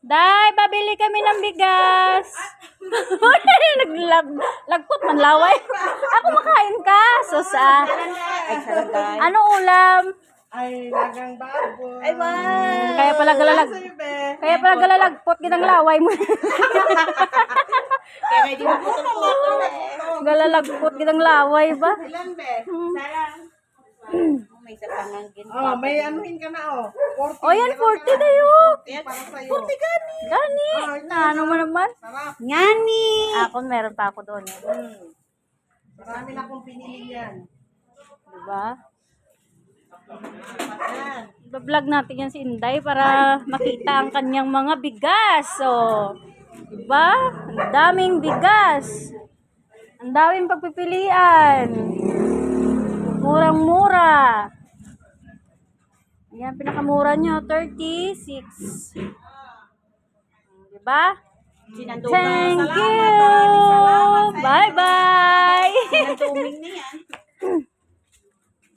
Day, babili kami ng bigas. Lagpot man laway. Ako makain ka. Sosa. Ano ulam? Ay, lagang baboy. Ay, wow. Kaya pala galalagpot ginang laway mo. Kaya may di mo putol-putol eh. Galalagpot ginang laway ba? Ilan, be? Sarang. May isa pangangkin. Oh, may anuhin ka na, oh. 40. O yan, 40 na yun. Para sa'yo. 40 gani. Gani. Ano mo naman? Sarap. Ngani. Ako meron pa ako doon. Marami na akong pinili yan. Diba? Ayan. I-vlog natin yan si Inday para makita ang kanyang mga bigas. So, diba? Ang daming bigas. Ang daming pagpipilian. Murang-mura. Ayan, pinakamura nyo, 36. Diba? Sinandugan. Thank Salamat, you! maraming salamat. Bye-bye! Sinanduming na yan.